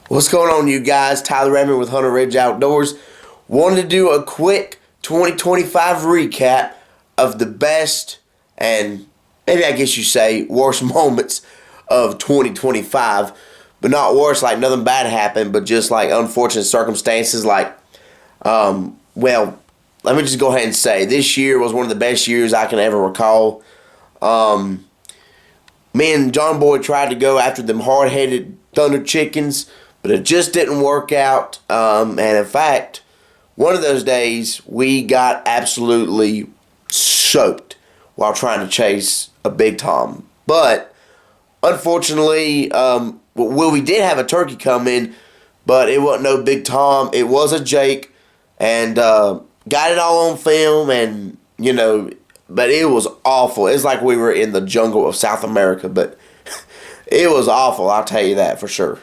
What's going on, you guys? Tyler Redmond with Hunter Ridge Outdoors. Wanted to do a quick 2025 recap of the best and maybe I guess you say worst moments of 2025, but not worse like nothing bad happened, but just like unfortunate circumstances. Well, let me just go ahead and say this year was one of the best years I can ever recall. Me and John Boy tried to go after them hard-headed Thunder Chickens, but it just didn't work out. And in fact, one of those days we got absolutely soaked while trying to chase a big tom. But unfortunately, we did have a turkey come in, but it wasn't no big tom. It was a Jake, and got it all on film, and but it was awful. It's like we were in the jungle of South America, but it was awful. I'll tell you that for sure.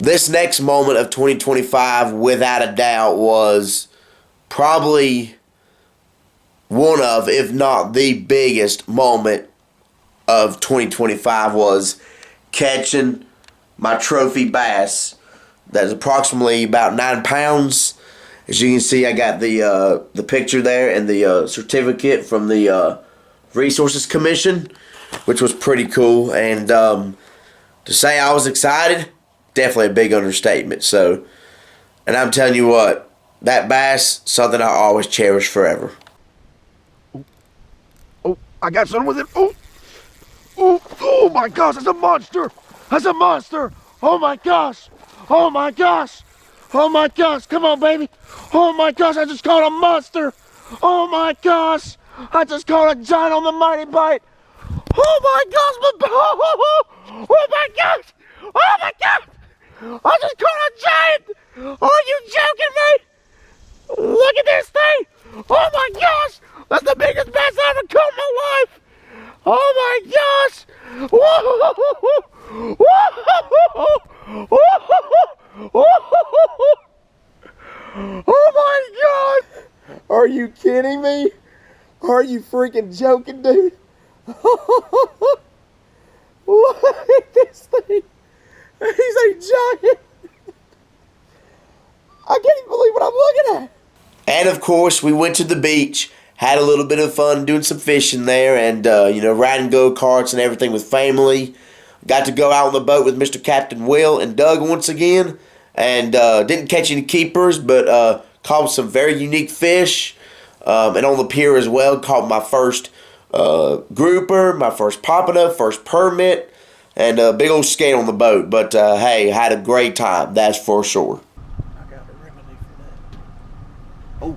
This next moment of 2025, without a doubt, was probably one of, if not the biggest moment of 2025, was catching my trophy bass. That's approximately about 9 pounds. As you can see, I got the picture there and the certificate from the Resources Commission, which was pretty cool. And to say I was excited, definitely a big understatement. So, and I'm telling you what, that bass, something I always cherish forever. Oh, I got something with it. Oh, oh, oh my gosh, that's a monster. That's a monster. Oh my gosh. Oh my gosh. Oh my gosh. Come on, baby. Oh my gosh, I just caught a monster. Oh my gosh. I just caught a giant on the Mighty Bite. Oh my gosh. Oh my gosh. Oh my gosh. I just caught a giant. Are you joking me? Look at this thing. Oh my gosh. That's the biggest bass I ever caught in my life. Oh my gosh! Whoa! Whoa! Whoa! Oh my god! Are you kidding me? Are you freaking joking, dude? Look at this thing! He's a giant! I can't even believe what I'm looking at! And of course, we went to the beach, had a little bit of fun doing some fishing there, and riding go-karts and everything with family. Got to go out on the boat with Mr. Captain Will and Doug once again, and didn't catch any keepers, but caught some very unique fish, and on the pier as well, caught my first grouper, my first pompano, first permit, and a big old skate on the boat. But hey, had a great time, that's for sure. I got the remedy for that. Oh.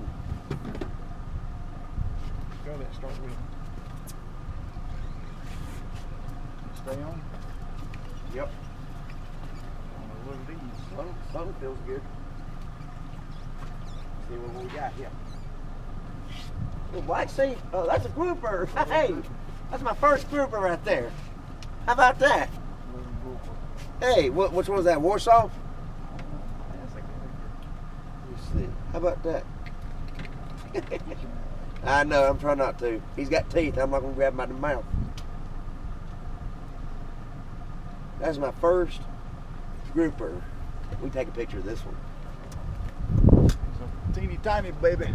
Go ahead, start with. Stay on? Yep. Look at these. Something feels good. See what we got here. Oh, Black Sea. Oh, that's a grouper. Hey, that's my first grouper right there. How about that? Hey, which one was that? Warsaw? Let's see. How about that? I know, I'm trying not to. He's got teeth. I'm not going to grab him out of the mouth. That's my first grouper. We can take a picture of this one. It's a teeny tiny baby.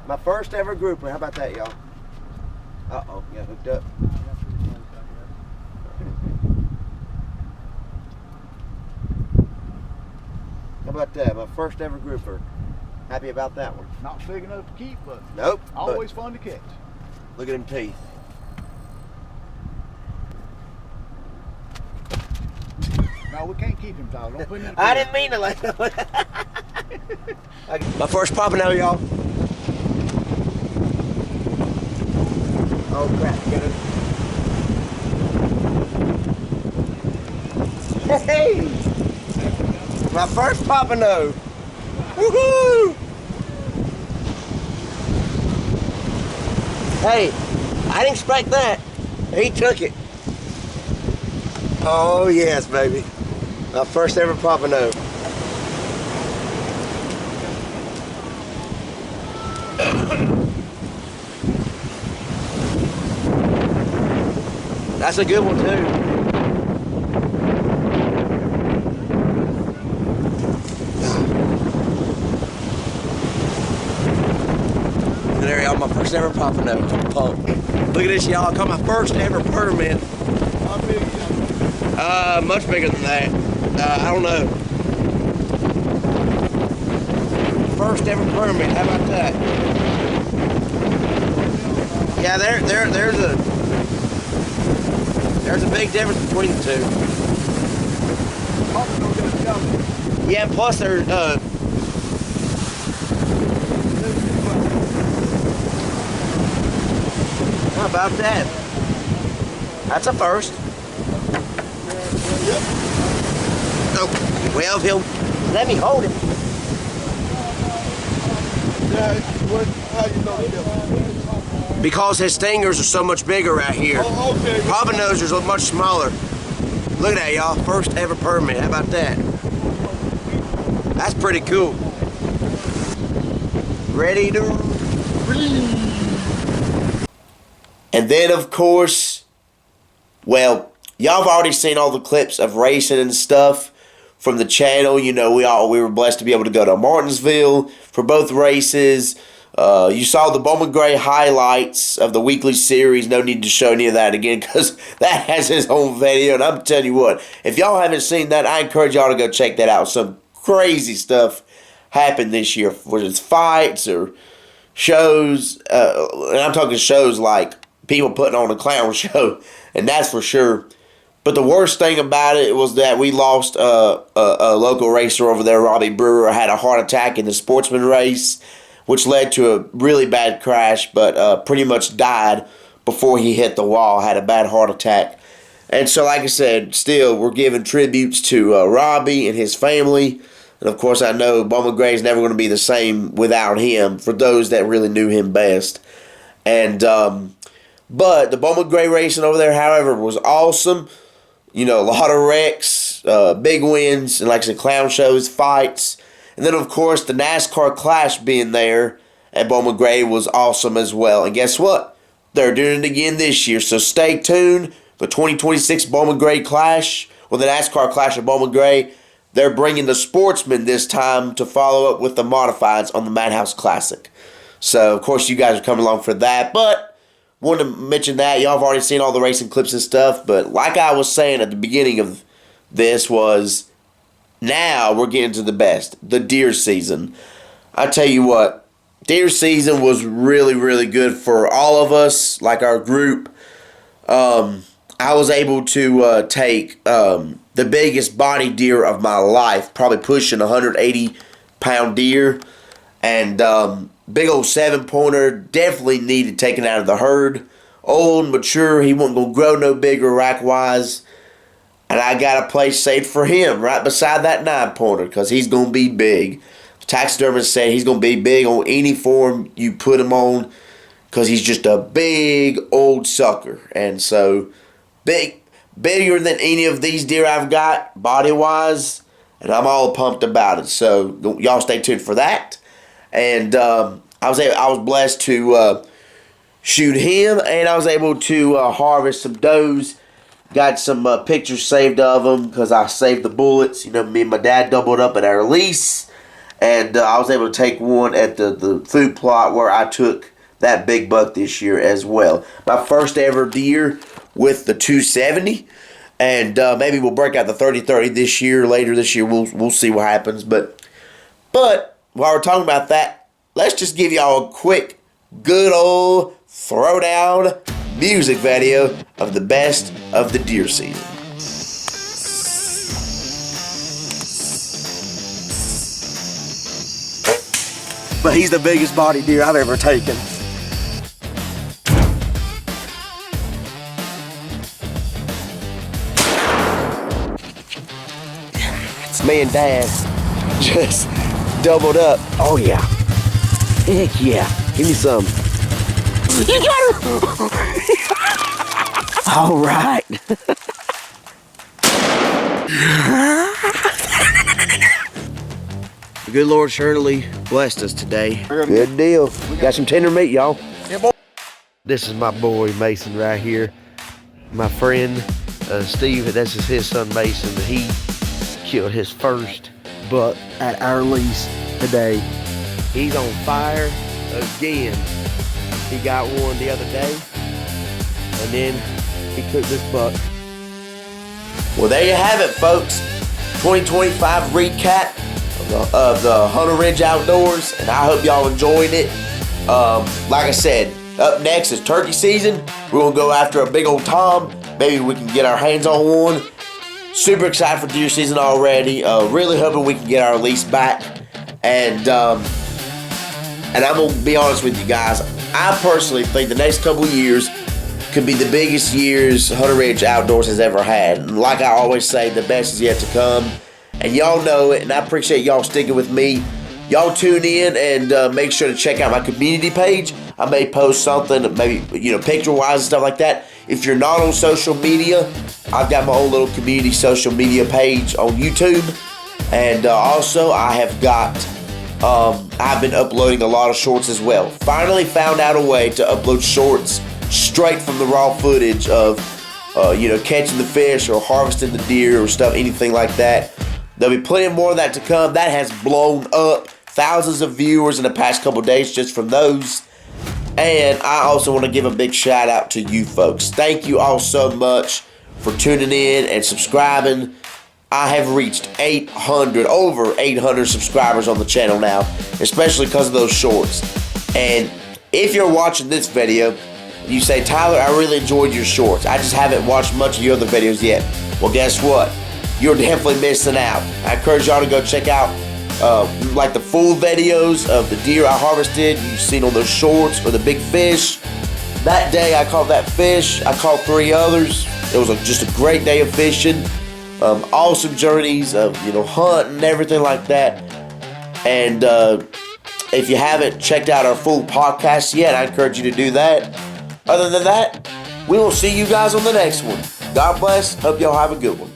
My first ever grouper. How about that, y'all? Uh-oh, got hooked up. How about that? My first ever grouper. Happy about that one. Not big enough to keep, but Nope. always fun to catch. Look at them teeth. No, we can't keep him, Tyler. Don't put him in the I crib. didn't mean to let them. My first pompano, y'all. Oh crap, get it. Hey! My first pompano. Woohoo! Hey, I didn't expect that. He took it. Oh yes, baby. My first ever pompano. That's a good one too. There y'all, my first ever pompano. Look at this, y'all. I caught my first ever permit. How big is that? Much bigger than that. I don't know. First ever permit. How about that? Yeah, there's a big difference between the two. Pompano got a jelly. Yeah, plus there's how about that? That's a first. Oh, well, if he'll let me hold him. Yeah, how you know that? Because his stingers are so much bigger right here. Oh, okay. Pompanos are much smaller. Look at that, y'all. First ever permit. How about that? That's pretty cool. Ready to release. And then, of course, well, y'all have already seen all the clips of racing and stuff from the channel. You know, we were blessed to be able to go to Martinsville for both races. You saw the Bowman Gray highlights of the weekly series. No need to show any of that again because that has its own video. And I'm telling you what, if y'all haven't seen that, I encourage y'all to go check that out. Some crazy stuff happened this year, whether it's fights or shows. And I'm talking shows like people putting on a clown show, and that's for sure. But the worst thing about it was that we lost a local racer over there, Robbie Brewer, had a heart attack in the sportsman race, which led to a really bad crash, but pretty much died before he hit the wall, had a bad heart attack. And so, like I said, still, we're giving tributes to Robbie and his family. And, of course, I know Bowman Gray is never going to be the same without him, for those that really knew him best. And, but the Bowman Gray racing over there, however, was awesome. You know, a lot of wrecks, big wins, and like I said, clown shows, fights. And then, of course, the NASCAR Clash being there at Bowman Gray was awesome as well. And guess what? They're doing it again this year. So stay tuned. The 2026 Bowman Gray Clash, or the NASCAR Clash at Bowman Gray, they're bringing the sportsmen this time to follow up with the modifieds on the Madhouse Classic. So, of course, you guys are coming along for that. But wanted to mention that. Y'all have already seen all the racing clips and stuff. But like I was saying at the beginning of this was, now we're getting to the best, the deer season. I tell you what, deer season was really, really good for all of us, like our group. I was able to take the biggest body deer of my life, probably pushing 180-pound deer, and big old 7-pointer, definitely needed taken out of the herd. Old, mature, he wasn't going to grow no bigger rack-wise, and I got a place saved for him right beside that 9-pointer because he's going to be big. Taxidermist said he's going to be big on any form you put him on because he's just a big old sucker. And so, bigger than any of these deer I've got body-wise, and I'm all pumped about it. So, y'all stay tuned for that. And I was blessed to shoot him, and I was able to harvest some does. Got some pictures saved of them because I saved the bullets. You know, me and my dad doubled up at our lease. And I was able to take one at the food plot where I took that big buck this year as well. My first ever deer with the 270. And maybe we'll break out the 30-30 this year. Later this year, we'll see what happens. But while we're talking about that, let's just give y'all a quick, good old throwdown music video of the best of the deer season. But he's the biggest body deer I've ever taken. It's me and Dad just doubled up. Oh yeah. Heck yeah. Give me some. You got it! All right. The good Lord surely blessed us today. Good deal. Got some tender meat, y'all. Yeah, boy. This is my boy Mason right here. My friend Steve, this is his son Mason. He killed his first buck at our lease today. He's on fire again. He got one the other day, and then he cooked this buck. Well, there you have it, folks. 2025 recap of the Hunter Ridge Outdoors, and I hope y'all enjoyed it. Like I said, up next is turkey season. We're gonna go after a big old tom. Maybe we can get our hands on one. Super excited for deer season already. Really hoping we can get our lease back. And I'm gonna be honest with you guys. I personally think the next couple of years could be the biggest years Hunter Ridge Outdoors has ever had. And like I always say, the best is yet to come. And y'all know it, and I appreciate y'all sticking with me. Y'all tune in and make sure to check out my community page. I may post something, maybe, picture-wise and stuff like that. If you're not on social media, I've got my own little community social media page on YouTube. And also, I have got, I've been uploading a lot of shorts as well. Finally found out a way to upload shorts straight from the raw footage of, catching the fish or harvesting the deer or stuff, anything like that. There'll be plenty more of that to come. That has blown up. Thousands of viewers in the past couple days just from those. And I also want to give a big shout out to you folks. Thank you all so much for tuning in and subscribing. I have reached over 800 subscribers on the channel now, especially because of those shorts. And if you're watching this video, you say, Tyler, I really enjoyed your shorts. I just haven't watched much of your other videos yet. Well, guess what? You're definitely missing out. I encourage y'all to go check out like the full videos of the deer I harvested. You've seen on those shorts or the big fish. That day I caught that fish. I caught 3 others. It was just a great day of fishing. Awesome journeys of hunting and everything like that. And if you haven't checked out our full podcast yet, I encourage you to do that. Other than that, we will see you guys on the next one. God bless. Hope y'all have a good one.